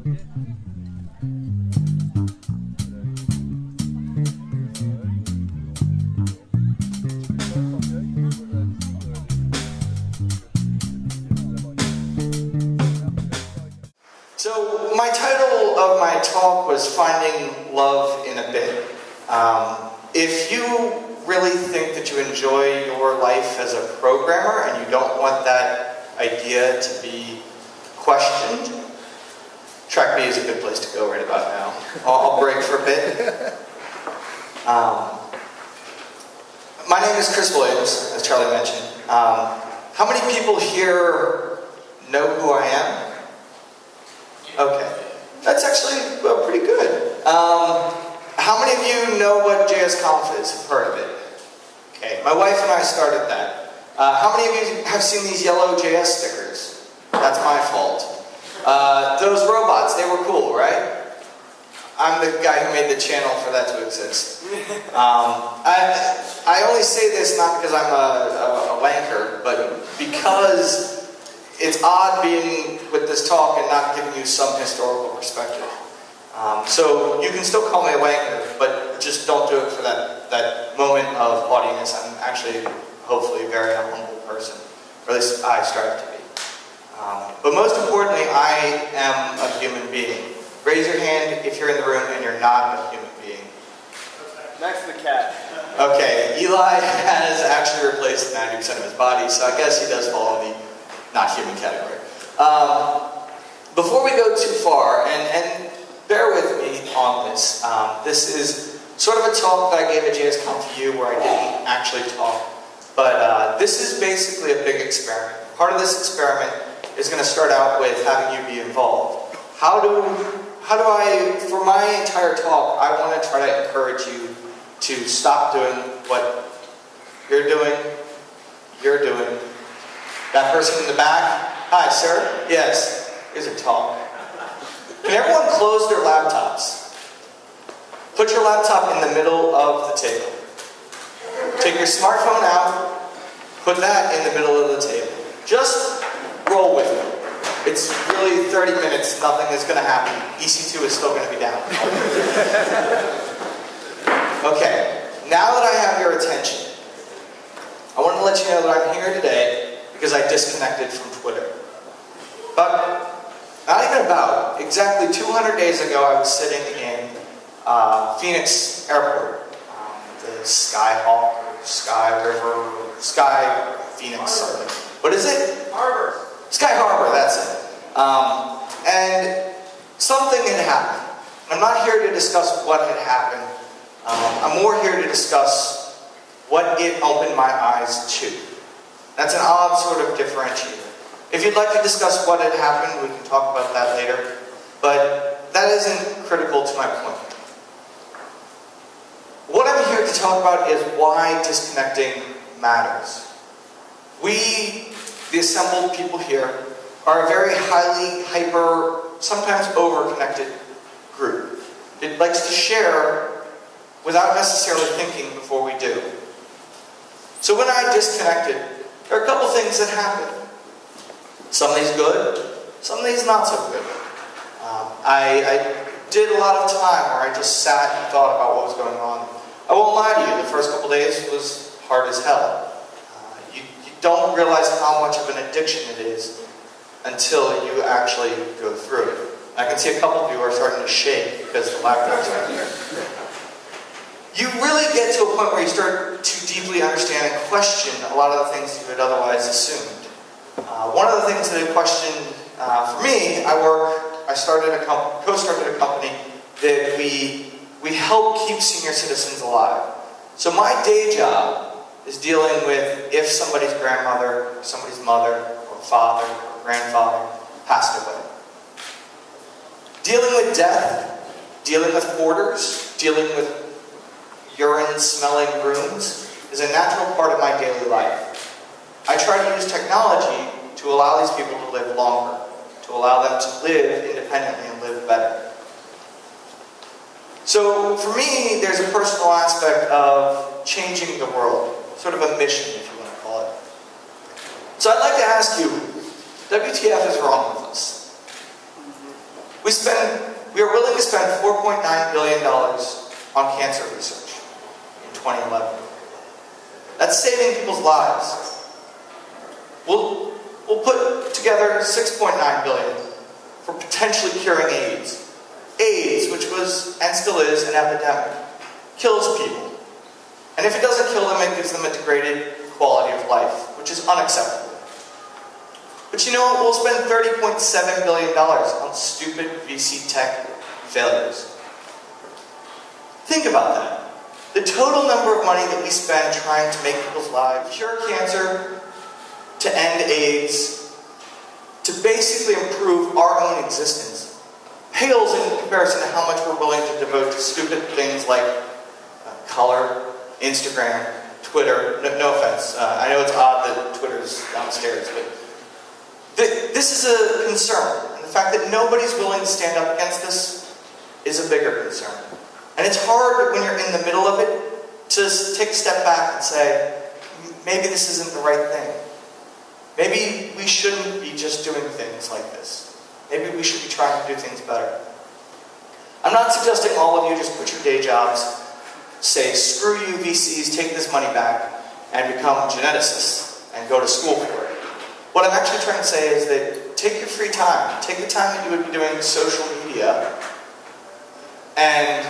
So my title of my talk was Finding Love in a Bit. If you really think that you enjoy your life as a programmer and you don't want that idea to be questioned, track B is a good place to go right about now. I'll break for a bit. My name is Chris Williams, as Charlie mentioned. How many people here know who I am? Okay, that's actually pretty good. How many of you know what JSConf is? Have heard of it? Okay, my wife and I started that. How many of you have seen these yellow JS stickers? That's my fault. Those robots, they were cool, right? I'm the guy who made the channel for that to exist. I only say this not because I'm a wanker, but because it's odd being with this talk and not giving you some historical perspective. So you can still call me a wanker, but just don't do it for that moment of haughtiness. I'm actually, hopefully, a very humble person, or at least I strive to be. But most importantly, I am a human being. Raise your hand if you're in the room and you're not a human being. Next to the cat. Okay, Eli has actually replaced 90% of his body, so I guess he does fall in the not human category. Before we go too far, and bear with me on this, this is sort of a talk that I gave at JSConf to you where I didn't actually talk, but this is basically a big experiment. Part of this experiment is going to start out with having you be involved. How do I, for my entire talk, I want to try to encourage you to stop doing what you're doing, that person in the back. Hi, sir. Yes. Here's a talk. Can everyone close their laptops? Put your laptop in the middle of the table. Take your smartphone out. Put that in the middle of the table. Just roll with it. It's really 30 minutes. Nothing is going to happen. EC2 is still going to be down. Okay. Now that I have your attention, I want to let you know that I'm here today because I disconnected from Twitter. But not even about. Exactly 200 days ago, I was sitting in Phoenix Airport. The Skyhawk, or Sky River, Sky Phoenix something. What is it? Harbor. Sky Harbor, that's it. And something had happened. I'm not here to discuss what had happened. I'm more here to discuss what it opened my eyes to. That's an odd sort of differentiator. If you'd like to discuss what had happened, we can talk about that later. But that isn't critical to my point. What I'm here to talk about is why disconnecting matters. We, the assembled people here, are a very highly, hyper, sometimes over-connected group. It likes to share without necessarily thinking before we do. So when I disconnected, there are a couple things that happened. Some of these good, some of these not so good. I did a lot of time where I just sat and thought about what was going on. I won't lie to you, the first couple days was hard as hell. You don't realize how much of an addiction it is until you actually go through it. I can see a couple of you are starting to shake because the laptop's right here. You really get to a point where you start to deeply understand and question a lot of the things you had otherwise assumed. One of the things that I questioned for me, I co-started a company that we help keep senior citizens alive. So my day job is dealing with if somebody's grandmother, or somebody's mother, or father, or grandfather passed away. Dealing with death, dealing with hoarders, dealing with urine-smelling rooms is a natural part of my daily life. I try to use technology to allow these people to live longer, to allow them to live independently and live better. So for me, there's a personal aspect of changing the world, sort of a mission, if you want to call it. So I'd like to ask you, WTF is wrong with us? We are willing to spend $4.9 billion on cancer research in 2011. That's saving people's lives. We'll put together $6.9 billion for potentially curing AIDS. AIDS, which was, and still is, an epidemic, kills people. And if it doesn't kill them, it gives them a degraded quality of life, which is unacceptable. But you know what? We'll spend $30.7 billion on stupid VC tech failures. Think about that. The total number of money that we spend trying to make people's lives, cure cancer, to end AIDS, to basically improve our own existence, pales in comparison to how much we're willing to devote to stupid things like color, Instagram, Twitter. No offense. I know it's odd that Twitter's downstairs, but this is a concern. And the fact that nobody's willing to stand up against this is a bigger concern. And it's hard when you're in the middle of it to take a step back and say, maybe this isn't the right thing. Maybe we shouldn't be just doing things like this. Maybe we should be trying to do things better. I'm not suggesting all of you just quit your day jobs, say, screw you VCs, take this money back, and become geneticists and go to school for it. What I'm actually trying to say is that take your free time, take the time that you would be doing social media, and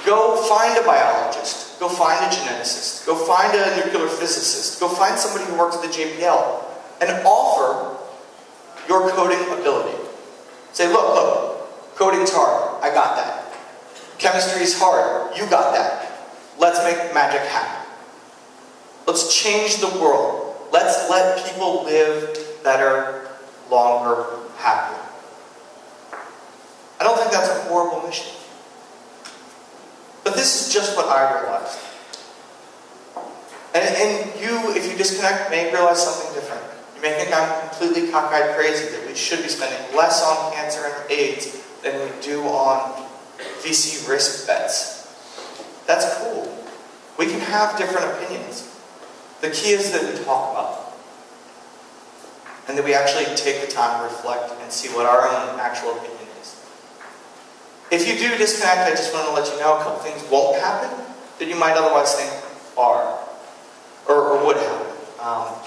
go find a biologist, go find a geneticist, go find a nuclear physicist, go find somebody who works at the JPL, and offer your coding ability. Say, look, coding's hard, I got that. Chemistry's hard, you got that. Let's make magic happen. Let's change the world. Let's let people live better, longer, happier. I don't think that's a horrible mission. But this is just what I realized. And you, if you disconnect, may realize something different. You may think I'm completely cockeyed crazy, that we should be spending less on cancer and AIDS than we do on VC risk bets. That's cool. We can have different opinions. The key is that we talk about them. And that we actually take the time to reflect and see what our own actual opinion is. If you do disconnect, I just want to let you know a couple things won't happen that you might otherwise think are, or would happen.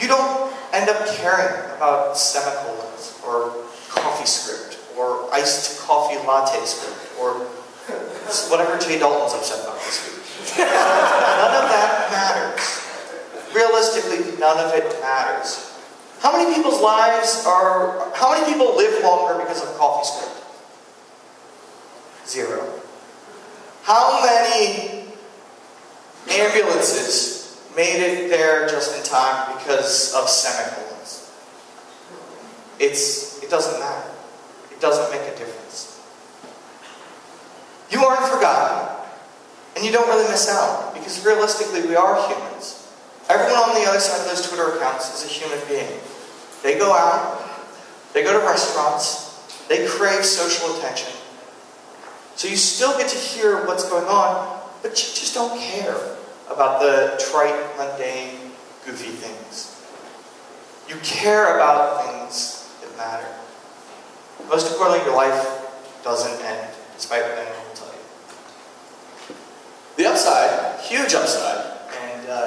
You don't end up caring about semicolons, or coffee script, or iced coffee latte script, or whatever Jay Dalton's upset about this week. None of that matters. Realistically, none of it matters. How many people live longer because of coffee script? 0. How many ambulances made it there just in time because of semicolons? It doesn't matter. It doesn't make a difference. You aren't forgotten, and you don't really miss out, because realistically we are humans. Everyone on the other side of those Twitter accounts is a human being. They go out, they go to restaurants, they crave social attention. So you still get to hear what's going on, but you just don't care about the trite, mundane, goofy things. You care about things that matter. Most importantly, your life doesn't end, despite what anyone will tell you. The upside, huge upside,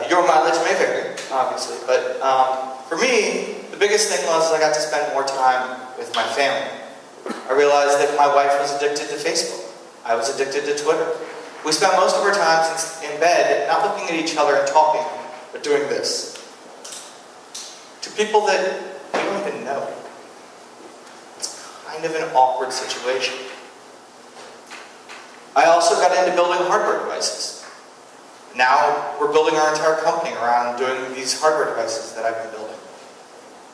your mileage may vary, obviously, but for me, the biggest thing was I got to spend more time with my family. I realized that my wife was addicted to Facebook. I was addicted to Twitter. We spent most of our time in bed not looking at each other and talking, but doing this. To people that we don't even know. It's kind of an awkward situation. I also got into building hardware devices. Now we're building our entire company around doing these hardware devices that I've been building.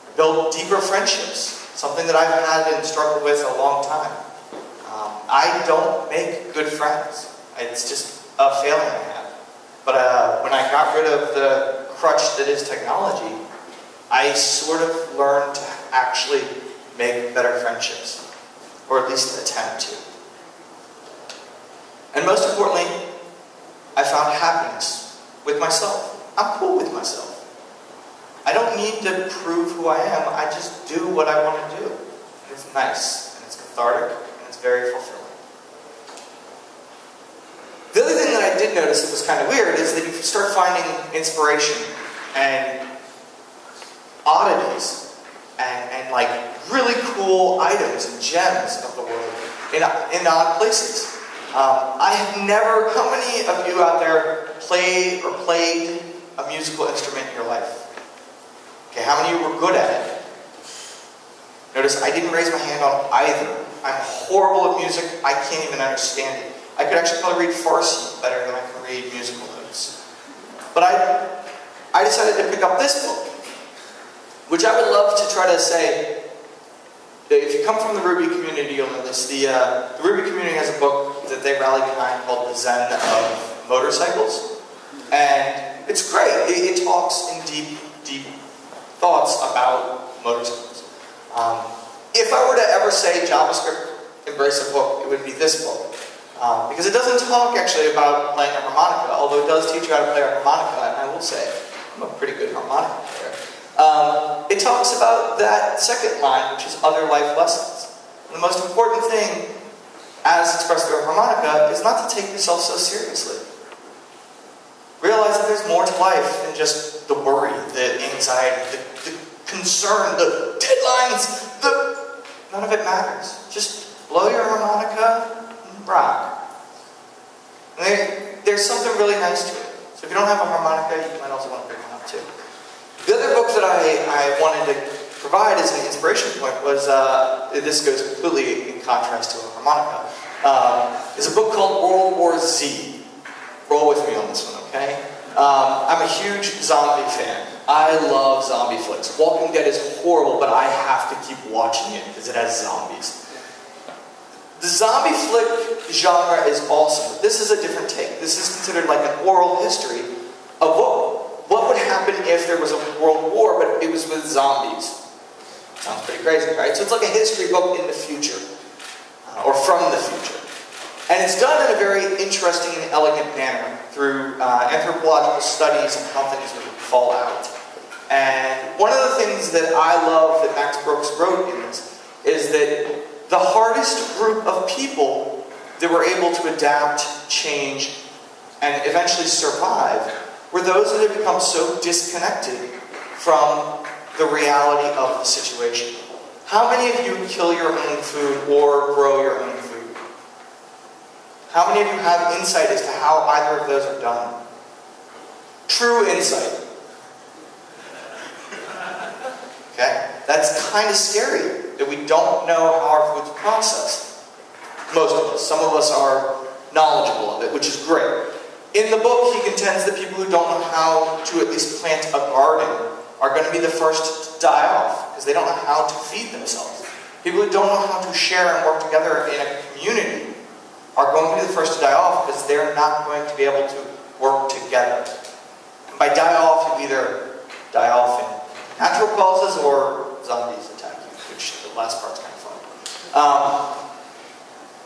I build deeper friendships, something that I've had and struggled with a long time. I don't make good friends. It's just a failing I have. But when I got rid of the crutch that is technology, I sort of learned to actually make better friendships, or at least attempt to. And most importantly, I found happiness with myself. I'm cool with myself. I don't need to prove who I am. I just do what I want to do. And it's nice, and it's cathartic, and it's It's very fulfilling. The other thing that I did notice that was kind of weird is that you start finding inspiration and oddities and like really cool items and gems of the world in odd places. I have never, how many of you out there play or played a musical instrument in your life? Okay, how many of you were good at it? Notice I didn't raise my hand on either. I'm horrible at music, I can't even understand it. I could actually probably read Farsi better than I can read musical notes. But I decided to pick up this book, which I would love to try to say, that if you come from the Ruby community, you'll know this. The Ruby community has a book that they rally behind called The Zen of Motorcycles. And it's great. It talks in deep thoughts about motorcycles. If I were to ever say JavaScript embrace a book, it would be this book. Because it doesn't talk actually about playing a harmonica, although it does teach you how to play a harmonica, and I will say, I'm a pretty good harmonica player. It talks about that second line, which is other life lessons. And the most important thing, as expressed through a harmonica, is not to take yourself so seriously. Realize that there's more to life than just the worry, the anxiety, the concern, the deadlines, none of it matters. Just blow your harmonica, rock. And there's something really nice to it. So if you don't have a harmonica, you might also want to pick one up too. The other book that I wanted to provide as an inspiration point was, this goes completely in contrast to a harmonica, is a book called World War Z. Roll with me on this one, okay? I'm a huge zombie fan. I love zombie flicks. Walking Dead is horrible, but I have to keep watching it because it has zombies. The zombie flick genre is awesome, but this is a different take. This is considered like an oral history of what would happen if there was a world war, but it was with zombies. Sounds pretty crazy, right? So it's like a history book in the future, or from the future. And it's done in a very interesting and elegant manner through anthropological studies and how things would fall out. And one of the things that I love that Max Brooks wrote in this is that the hardest group of people that were able to adapt, change, and eventually survive were those that had become so disconnected from the reality of the situation. How many of you kill your own food or grow your own food? How many of you have insight as to how either of those are done? True insight. Okay? That's kind of scary, that we don't know how our food's processed. Most of us. Some of us are knowledgeable of it, which is great. In the book, he contends that people who don't know how to at least plant a garden are going to be the first to die off, because they don't know how to feed themselves. People who don't know how to share and work together in a community are going to be the first to die off, because they're not going to be able to work together. And by die off, you either die off in natural causes or zombies attack you, which the last part's kind of fun.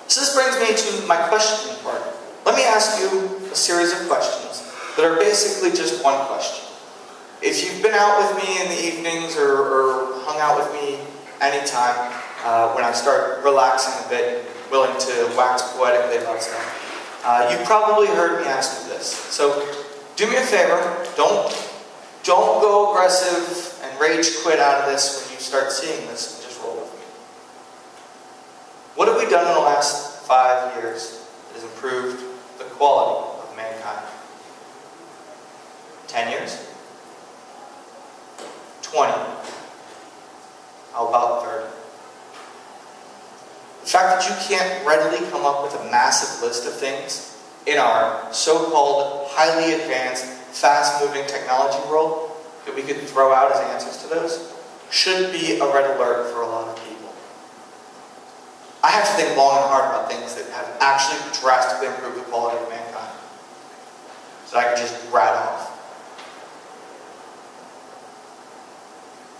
So this brings me to my questioning part. Let me ask you a series of questions that are basically just one question. If you've been out with me in the evenings or hung out with me anytime when I start relaxing a bit, willing to wax poetically about stuff, you've probably heard me ask you this. So do me a favor, don't go aggressive and rage quit out of this when you start seeing this, and just roll with me. What have we done in the last 5 years that has improved the quality of mankind? 10 years? 20? How about 30? The fact that you can't readily come up with a massive list of things in our so-called highly advanced, fast-moving technology world that we could throw out as answers to those should be a red alert for a lot of people. I have to think long and hard about things that have actually drastically improved the quality of mankind, so I can just rat off.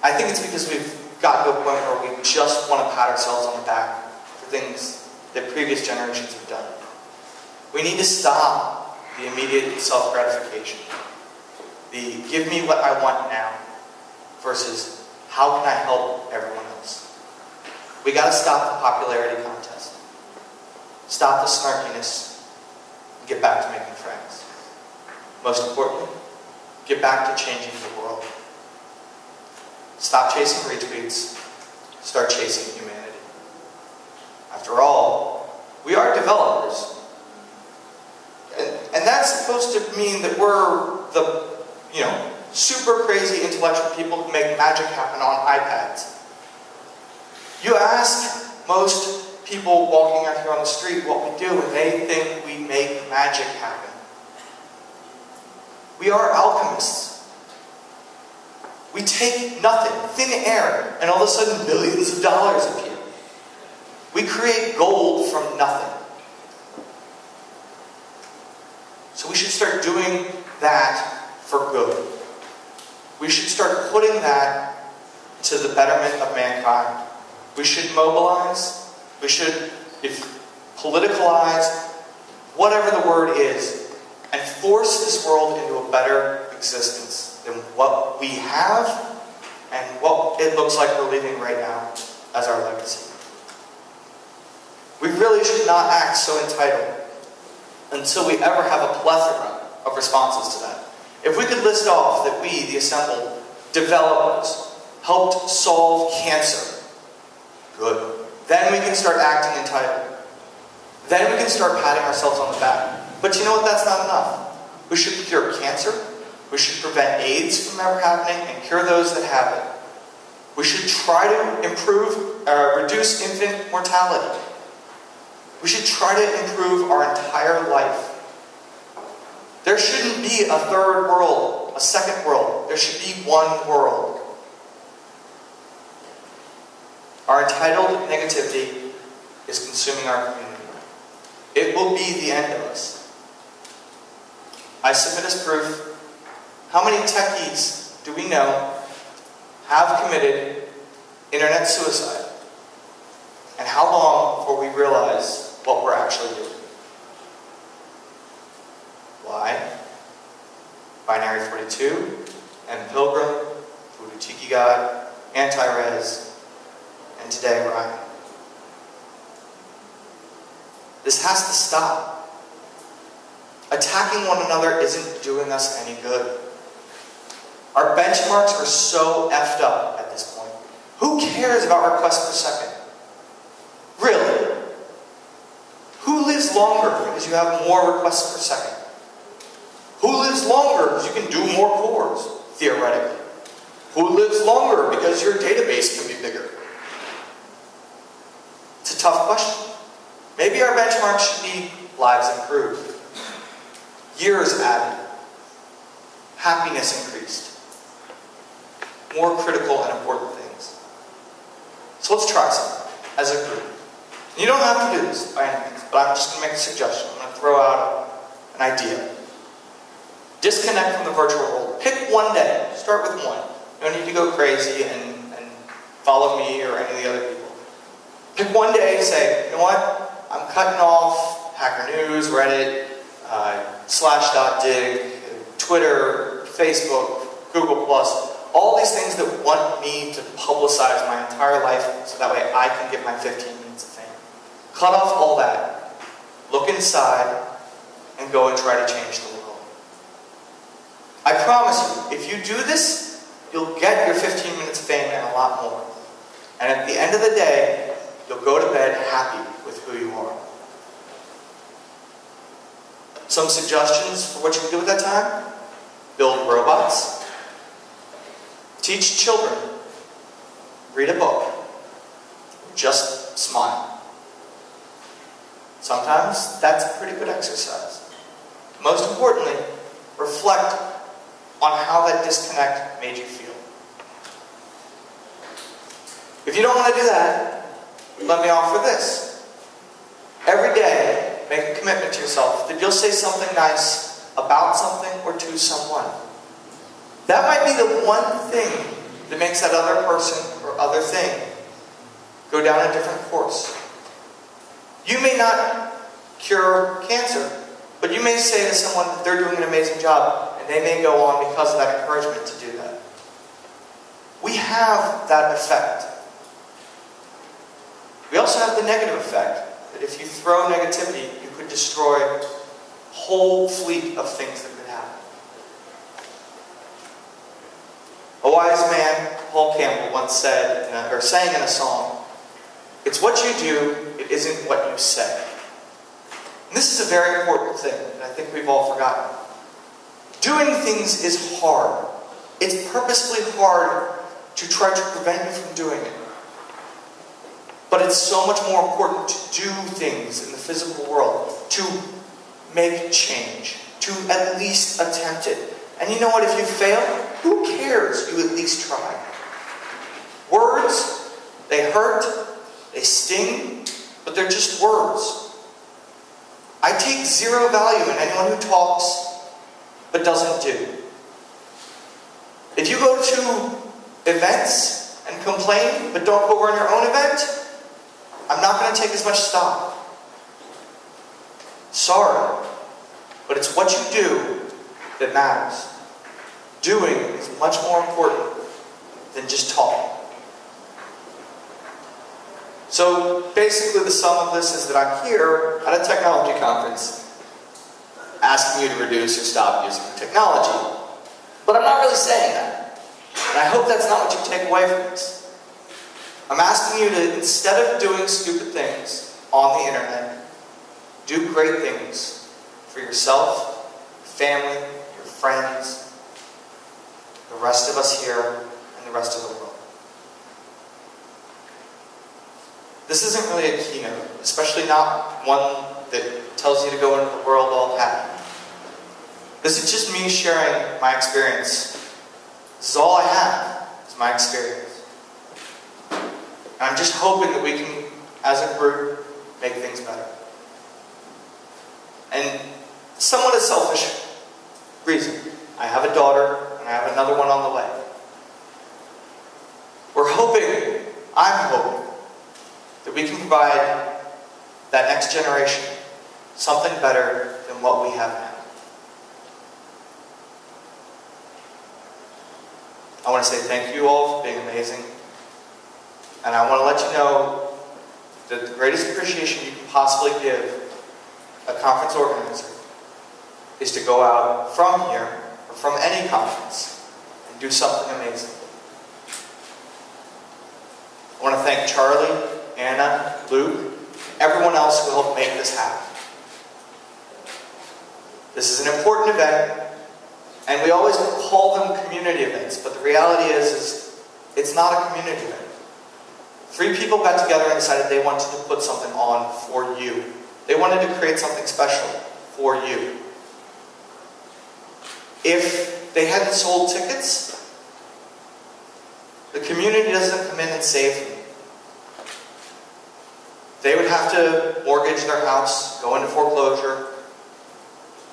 I think it's because we've gotten to a point where we just want to pat ourselves on the back for things that previous generations have done. We need to stop the immediate self-gratification. The give me what I want now versus how can I help everyone else. We got to stop the popularity contest. stop the snarkiness, and get back to making friends. Most importantly, get back to changing the world. Stop chasing retweets, start chasing humanity. After all, we are developers. And that's supposed to mean that we're the, super crazy intellectual people who make magic happen on iPads. You ask most people walking out here on the street what we do, and they think we make magic happen. We are alchemists. We take nothing, thin air, and all of a sudden millions of dollars appear. We create gold from nothing. So we should start doing that for good. We should start putting that to the betterment of mankind. We should mobilize. We should politicalize, whatever the word is, and force this world into a better existence than what we have and what it looks like we're leaving right now as our legacy. We really should not act so entitled until we ever have a plethora of responses to that. If we could list off that we, the assembled developers, helped solve cancer, good. Then we can start acting entitled. Then we can start patting ourselves on the back. But you know what? That's not enough. We should cure cancer. We should prevent AIDS from ever happening and cure those that have it. We should try to reduce infant mortality. We should try to improve our entire life. There shouldn't be a third world, a second world. There should be one world. Our entitled negativity is consuming our community. It will be the end of us. I submit as proof, how many techies do we know have committed internet suicide? And how long before we realize what we're actually doing? Why? Binary 42, M. Pilgrim, Voodoo Tiki God, Anti-Res, and today Ryan. This has to stop. Attacking one another isn't doing us any good. Our benchmarks are so effed up at this point. Who cares about requests per second? Really? Who lives longer because you have more requests per second? Who lives longer because you can do more cores, theoretically? Who lives longer because your database can be bigger? It's a tough question. Maybe our benchmark should be lives improved, years added, happiness increased, more critical and important things. So let's try something as a group. You don't have to do this by any means, but I'm just going to make a suggestion. I'm going to throw out an idea. Disconnect from the virtual world. Pick one day. Start with one. You don't need to go crazy and follow me or any of the other people. Pick one day and say, you know what? I'm cutting off Hacker News, Reddit, Slash.dig, Twitter, Facebook, Google+, all these things that want me to publicize my entire life so that way I can get my 15 minutes of fame. Cut off all that. Look inside and go and try to change the world. I promise you, if you do this, you'll get your 15 minutes of fame and a lot more. And at the end of the day, you'll go to bed happy with who you are. Some suggestions for what you can do at that time? Build robots. Teach children. Read a book. Just smile. Sometimes that's a pretty good exercise. Most importantly, reflect on how that disconnect made you feel. If you don't want to do that, let me offer this. Every day, make a commitment to yourself that you'll say something nice about something or to someone. That might be the one thing that makes that other person or other thing go down a different course. You may not cure cancer, but you may say to someone that they're doing an amazing job, and they may go on because of that encouragement to do that. We have that effect. We also have the negative effect. that if you throw negativity, you could destroy a whole fleet of things that could happen. A wise man, Paul Campbell, once said, or sang in a song, "It's what you do, it isn't what you say." And this is a very important thing that I think we've all forgotten. Doing things is hard. It's purposefully hard to try to prevent you from doing it. But it's so much more important to do things in the physical world, to make change, to at least attempt it. And you know what? If you fail, who cares? You at least try. Words, they hurt, they sting, but they're just words. I take zero value in anyone who talks but doesn't do. If you go to events and complain but don't go run your own event, I'm not going to take as much stock. Sorry, but it's what you do that matters. Doing is much more important than just talking. So basically the sum of this is that I'm here at a technology conference asking you to reduce or stop using technology. But I'm not really saying that. And I hope that's not what you take away from this. I'm asking you to, instead of doing stupid things on the internet, do great things for yourself, your family, your friends, the rest of us here, and the rest of the world. This isn't really a keynote, especially not one that tells you to go into the world all happy. This is just me sharing my experience. This is all I have, is my experience. And I'm just hoping that we can, as a group, make things better. And somewhat a selfish reason. I have a daughter, and I have another one on the way. We're hoping, I'm hoping, that we can provide that next generation something better than what we have now. I want to say thank you all for being amazing. And I want to let you know that the greatest appreciation you can possibly give a conference organizer is to go out from here, or from any conference, and do something amazing. I want to thank Charlie, Anna, Luke, everyone else who helped make this happen. This is an important event, and we always call them community events, but the reality is it's not a community event. 3 people got together and decided they wanted to put something on for you. They wanted to create something special for you. If they hadn't sold tickets, the community doesn't come in and save them. They would have to mortgage their house, go into foreclosure,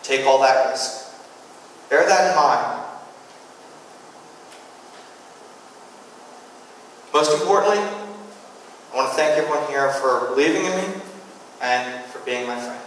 take all that risk. Bear that in mind. Most importantly, I want to thank everyone here for believing in me and for being my friend.